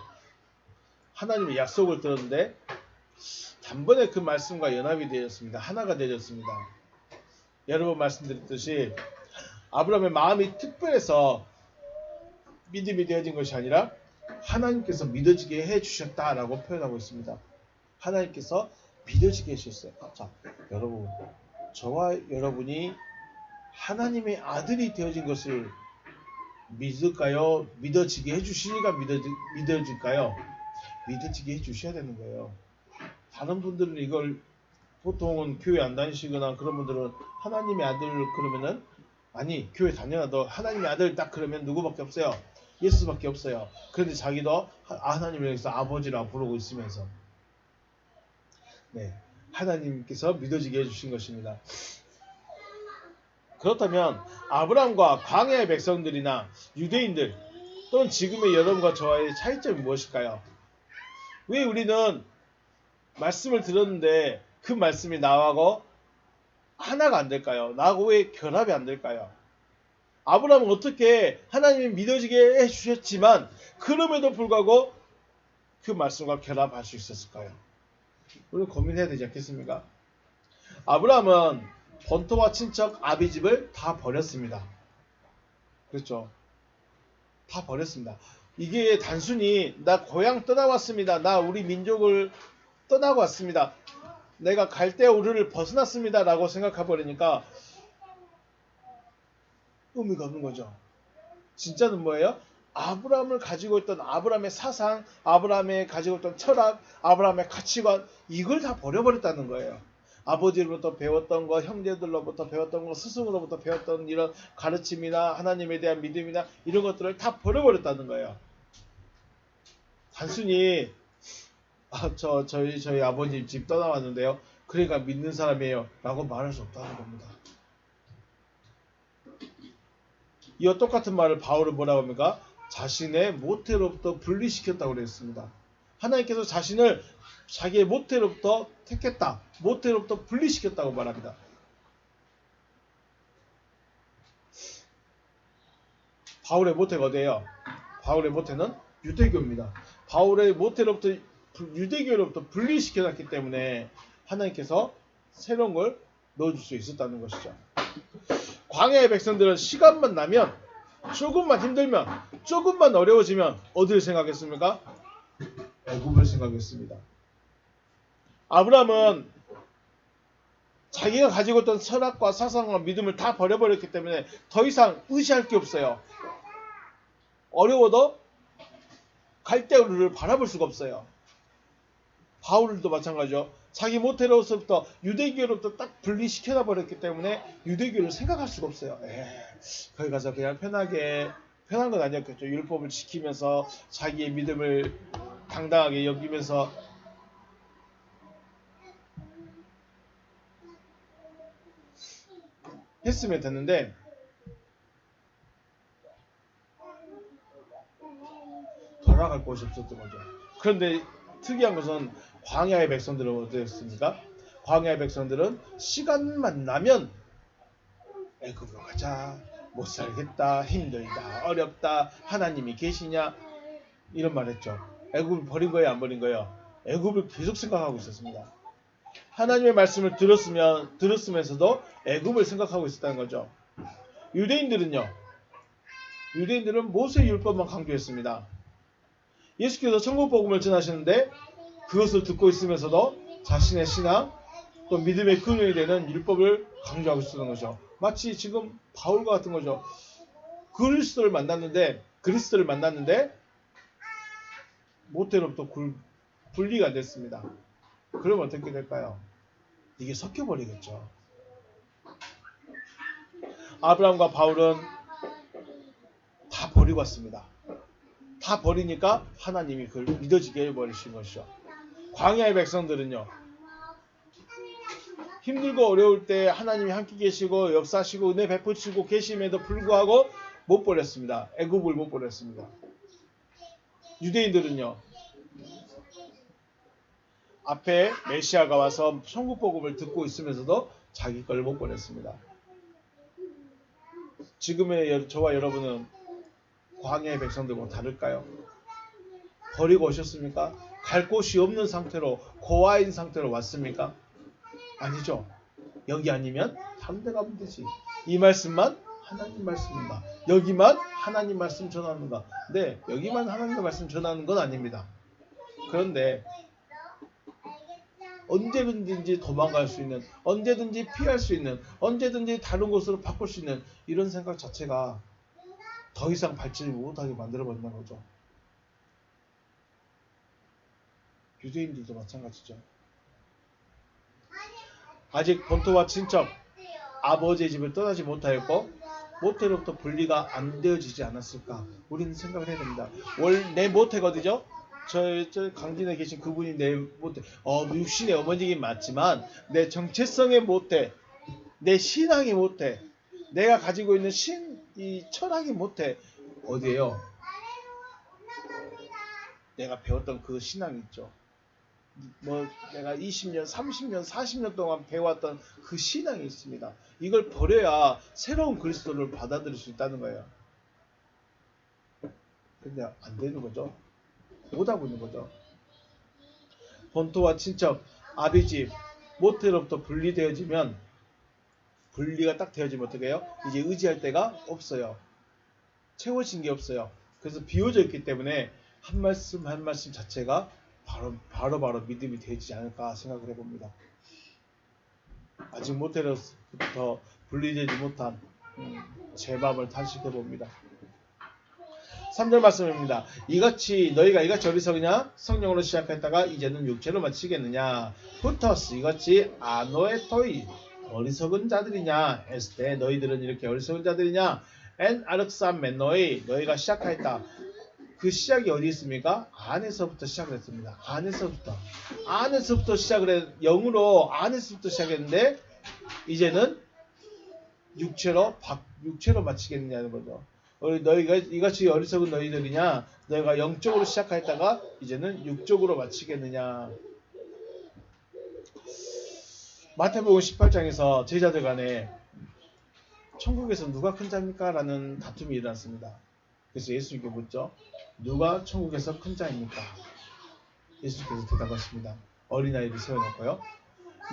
하나님의 약속을 들었는데 단번에 그 말씀과 연합이 되었습니다. 하나가 되어졌습니다. 여러 번 말씀드렸듯이 아브라함의 마음이 특별해서 믿음이 되어진 것이 아니라 하나님께서 믿어지게 해주셨다라고 표현하고 있습니다. 하나님께서 믿어지게 해주셨어요. 자, 여러분, 저와 여러분이 하나님의 아들이 되어진 것을 믿을까요? 믿어지게 해주시니까 믿어질까요? 믿어지게 해주셔야 되는 거예요. 다른 분들은 이걸 보통은 교회 안 다니시거나 그런 분들은 하나님의 아들 그러면은 아니 교회 다녀라 너 하나님의 아들 딱 그러면 누구밖에 없어요. 예수밖에 없어요. 그런데 자기도 하나님을 여기서 아버지라 부르고 있으면서 하나님께서 믿어지게 해주신 것입니다. 그렇다면 아브라함과 광야의 백성들이나 유대인들 또는 지금의 여러분과 저와의 차이점이 무엇일까요? 왜 우리는 말씀을 들었는데 그 말씀이 나하고 하나가 안 될까요? 나하고 왜 결합이 안 될까요? 아브라함은 어떻게 하나님이 믿어지게 해주셨지만 그럼에도 불구하고 그 말씀과 결합할 수 있었을까요? 우리는 고민해야 되지 않겠습니까? 아브라함은 본토와 친척 아비집을 다 버렸습니다. 그렇죠? 다 버렸습니다. 이게 단순히 나 고향 떠나왔습니다. 나 우리 민족을 떠나고 왔습니다. 내가 갈대아 우르를 벗어났습니다. 라고 생각해버리니까 의미가 없는 거죠. 진짜는 뭐예요? 아브라함을 가지고 있던 아브라함의 사상, 아브라함이 가지고 있던 철학, 아브라함의 가치관 이걸 다 버려버렸다는 거예요. 아버지로부터 배웠던 거, 형제들로부터 배웠던 거, 스승으로부터 배웠던 이런 가르침이나 하나님에 대한 믿음이나 이런 것들을 다 버려버렸다는 거예요. 단순히 저희 아버님 집 떠나왔는데요. 그러니까 믿는 사람이에요. 라고 말할 수 없다는 겁니다. 이와 똑같은 말을 바울은 뭐라고 합니까? 자신의 모태로부터 분리시켰다고 그랬습니다. 하나님께서 자신을 자기의 모태로부터 택했다. 모태로부터 분리시켰다고 말합니다. 바울의 모태가 어디예요? 바울의 모태는 유대교입니다. 바울의 모태로부터 유대교로부터 분리시켜놨기 때문에 하나님께서 새로운 걸 넣어줄 수 있었다는 것이죠. 광야의 백성들은 시간만 나면 조금만 힘들면 조금만 어려워지면 어디를 생각했습니까? 애굽을 생각했습니다. 아브라함은 자기가 가지고 있던 철학과 사상과 믿음을 다 버려버렸기 때문에 더 이상 의지할 게 없어요. 어려워도 갈대우를 바라볼 수가 없어요. 바울도 마찬가지죠. 자기 모태로서부터 유대교로부터 딱 분리시켜놔 버렸기 때문에 유대교를 생각할 수가 없어요. 거기 가서 그냥 편한 건 아니었겠죠. 율법을 지키면서 자기의 믿음을 당당하게 여기면서 했으면 됐는데 돌아갈 곳이 없었던 거죠. 그런데 특이한 것은 광야의 백성들은 어땠습니까? 광야의 백성들은 시간만 나면 애굽으로 가자, 못 살겠다, 힘들다, 어렵다, 하나님이 계시냐 이런 말 했죠. 애굽을 버린 거예요, 안 버린 거예요? 애굽을 계속 생각하고 있었습니다. 하나님의 말씀을 들었으면서도 애굽을 생각하고 있었다는 거죠. 유대인들은 모세 율법만 강조했습니다. 예수께서 천국 복음을 전하시는데 그것을 듣고 있으면서도 자신의 신앙 또 믿음의 근원이 되는 율법을 강조하고 있었던 거죠. 마치 지금 바울과 같은 거죠. 그리스도를 만났는데 모태로부터 분리가 됐습니다. 그러면 어떻게 될까요? 이게 섞여버리겠죠. 아브라함과 바울은 다 버리고 왔습니다. 다 버리니까 하나님이 그걸 믿어지게 해버리신 것이죠. 광야의 백성들은요. 힘들고 어려울 때 하나님이 함께 계시고 역사하시고 은혜 베푸시고 계심에도 불구하고 못 버렸습니다. 애굽을 못 버렸습니다. 유대인들은요. 앞에 메시아가 와서 천국 복음을 듣고 있으면서도 자기 걸 못 버렸습니다. 지금의 저와 여러분은 광야의 백성들과 다를까요? 버리고 오셨습니까? 갈 곳이 없는 상태로 고아인 상태로 왔습니까? 아니죠. 여기 아니면 다른 데 가면 되지. 이 말씀만 하나님 말씀인가? 여기만 하나님 말씀 전하는가? 네, 여기만 하나님의 말씀 전하는 건 아닙니다. 그런데 언제든지 도망갈 수 있는, 언제든지 피할 수 있는, 언제든지 다른 곳으로 바꿀 수 있는 이런 생각 자체가 더 이상 발전을 못하게 만들어버린다는 거죠. 유대인들도 마찬가지죠. 아직 본토와 친척, 아버지의 집을 떠나지 못하였고 모태로부터 분리가 안 되어지지 않았을까? 우리는 생각을 해야 됩니다. 내 모태거든요. 저 강진에 계신 그분이 내 모태. 육신의 어머니긴 맞지만 내 정체성의 모태, 내 신앙의 모태, 내가 가지고 있는 이 철학의 모태 어디예요? 내가 배웠던 그 신앙이 있죠. 내가 20년, 30년, 40년 동안 배워왔던 그 신앙이 있습니다. 이걸 버려야 새로운 그리스도를 받아들일 수 있다는 거예요. 근데 안 되는 거죠. 못하고 있는 거죠. 본토와 친척, 아비집, 모태로부터 분리가 딱 되어지면 어떻게 해요? 이제 의지할 데가 없어요. 채워진 게 없어요. 그래서 비워져 있기 때문에 한 말씀 한 말씀 자체가 바로 믿음이 되지 않을까 생각을 해봅니다. 아직 모태로부터 분리되지 못한 제 마음을 탄식해봅니다. 3절 말씀입니다. 너희가 이같이 어리석으냐? 성령으로 시작했다가 이제는 육체로 마치겠느냐? 후터스 이같이 아노에토이 어리석은 자들이냐? 했을 때 너희들은 이렇게 어리석은 자들이냐? 엔 아르크삼 너희가 시작하였다. 그 시작이 어디 있습니까? 안에서부터 시작을 했습니다. 안에서부터 시작을 영으로 안에서부터 시작했는데 이제는 육체로 마치겠느냐는 거죠. 너희가 이같이 어리석은 너희들이냐? 너희가 영적으로 시작했다가 이제는 육적으로 마치겠느냐? 마태복음 18장에서 제자들 간에 천국에서 누가 큰 자입니까? 라는 다툼이 일어났습니다. 그래서 예수님께 묻죠. 누가 천국에서 큰 자입니까? 예수께서 대답하십니다. 어린아이를 세워놓고요.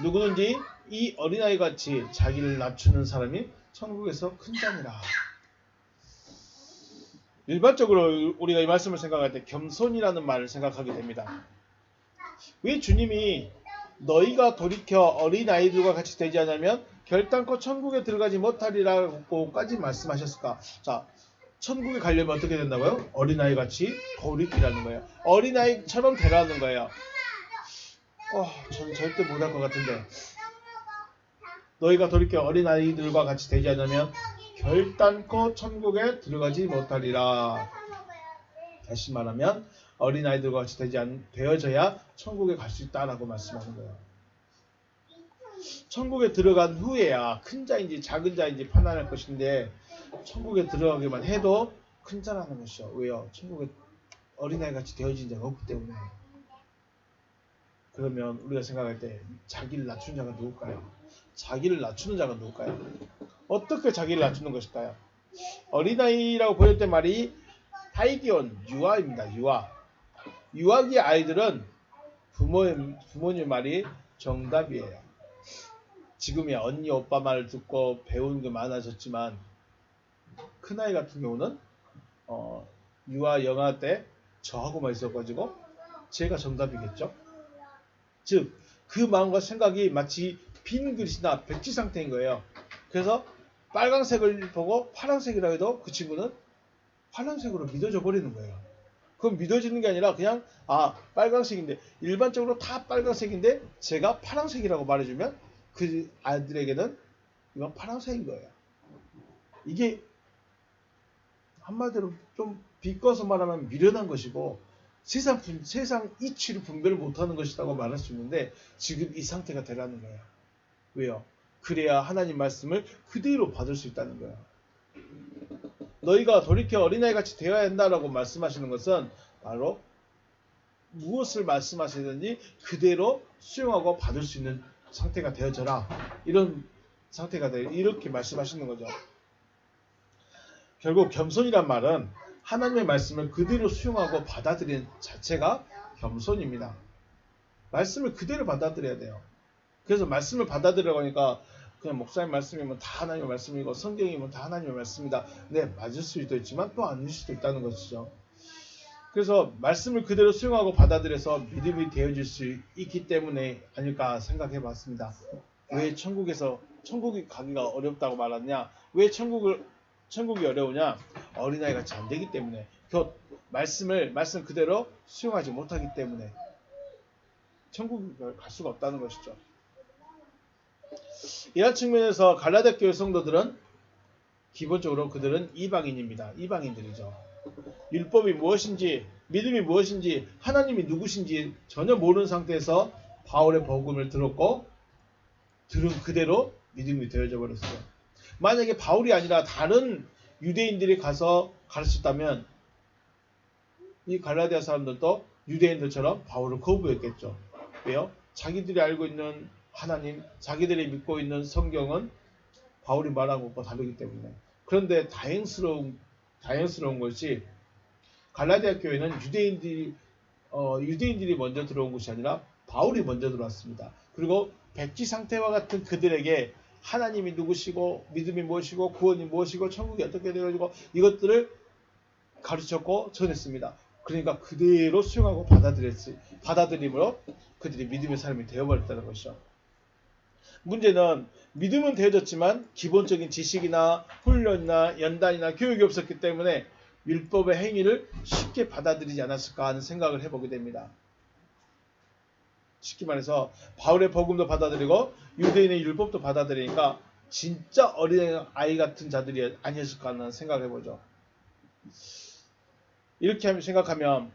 누구든지 이 어린아이같이 자기를 낮추는 사람이 천국에서 큰 자니라. 일반적으로 우리가 이 말씀을 생각할 때 겸손이라는 말을 생각하게 됩니다. 왜 주님이 너희가 돌이켜 어린아이들과 같이 되지 않으면 결단코 천국에 들어가지 못하리라고까지 말씀하셨을까? 자, 천국에 가려면 어떻게 된다고요? 어린아이 같이 돌이키라는 거예요. 어린아이처럼 되라는 거예요. 전 절대 못할 것 같은데. 너희가 돌이켜 어린아이들과 같이 되지 않으면 결단코 천국에 들어가지 못하리라. 다시 말하면 어린아이들과 같이 되어져야 천국에 갈 수 있다라고 말씀하는 거예요. 천국에 들어간 후에야 큰 자인지 작은 자인지 판단할 것인데 천국에 들어가기만 해도 큰 자라는 것이요. 왜요? 천국에 어린아이 같이 되어진 자가 없기 때문에. 그러면 우리가 생각할 때 자기를 낮추는 자가 누굴까요? 자기를 낮추는 자가 누굴까요? 어떻게 자기를 낮추는 것일까요? 어린아이라고 보일 때 말이 타이기온, 유아입니다. 유아기 아이들은 부모님 말이 정답이에요. 지금이야 언니 오빠 말을 듣고 배우는 게 많아졌지만 큰아이 같은 경우는 유아 영아 때 저하고만 있어가지고 제가 정답이겠죠. 즉 그 마음과 생각이 마치 빈 글씨나 백지 상태인 거예요. 그래서 빨강색을 보고 파란색이라 해도 그 친구는 파란색으로 믿어져 버리는 거예요. 그건 믿어지는 게 아니라 그냥 빨강색인데 일반적으로 다 빨강색인데 제가 파란색이라고 말해주면 그 아이들에게는 이건 파란색인 거예요. 이게 한마디로 좀 비꼬아서 말하면 미련한 것이고 세상 이치를 분별을 못하는 것이라고 말할 수 있는데 지금 이 상태가 되라는 거예요. 왜요? 그래야 하나님 말씀을 그대로 받을 수 있다는 거예요. 너희가 돌이켜 어린아이같이 되어야 한다라고 말씀하시는 것은 바로 무엇을 말씀하시든지 그대로 수용하고 받을 수 있는 상태가 되어져라. 이런 상태가 돼 이렇게 말씀하시는 거죠. 결국 겸손이란 말은 하나님의 말씀을 그대로 수용하고 받아들이는 자체가 겸손입니다. 말씀을 그대로 받아들여야 돼요. 그래서 말씀을 받아들이라고 하니까 그냥 목사님 말씀이면 다 하나님의 말씀이고 성경이면 다 하나님의 말씀이다. 네, 맞을 수도 있지만 또 아닐 수도 있다는 것이죠. 그래서 말씀을 그대로 수용하고 받아들여서 믿음이 되어질 수 있기 때문에 아닐까 생각해 봤습니다. 왜 천국이 가기가 어렵다고 말하느냐? 왜 천국이 어려우냐? 어린아이 같이 안 되기 때문에. 말씀 그대로 수용하지 못하기 때문에 천국에 갈 수가 없다는 것이죠. 이런 측면에서 갈라디아 교회 성도들은 기본적으로 그들은 이방인입니다. 이방인들이죠. 율법이 무엇인지, 믿음이 무엇인지, 하나님이 누구신지 전혀 모르는 상태에서 바울의 복음을 들었고 들은 그대로 믿음이 되어져 버렸어요. 만약에 바울이 아니라 다른 유대인들이 가서 가르쳤다면 이 갈라디아 사람들도 유대인들처럼 바울을 거부했겠죠. 왜요? 자기들이 알고 있는 하나님, 자기들이 믿고 있는 성경은 바울이 말한 것과 다르기 때문에. 그런데 다행스러운 것이 갈라디아 교회는 유대인들이 먼저 들어온 것이 아니라 바울이 먼저 들어왔습니다. 그리고 백지 상태와 같은 그들에게 하나님이 누구시고 믿음이 무엇이고 구원이 무엇이고 천국이 어떻게 되어지고 이것들을 가르쳤고 전했습니다. 그러니까 그대로 수용하고 받아들임으로 그들이 믿음의 사람이 되어버렸다는 것이죠. 문제는 믿음은 되어졌지만 기본적인 지식이나 훈련이나 연단이나 교육이 없었기 때문에 율법의 행위를 쉽게 받아들이지 않았을까 하는 생각을 해보게 됩니다. 쉽게 말해서 바울의 복음도 받아들이고 유대인의 율법도 받아들이니까 진짜 어린아이 같은 자들이 아니었을까 하는 생각을 해보죠. 이렇게 생각하면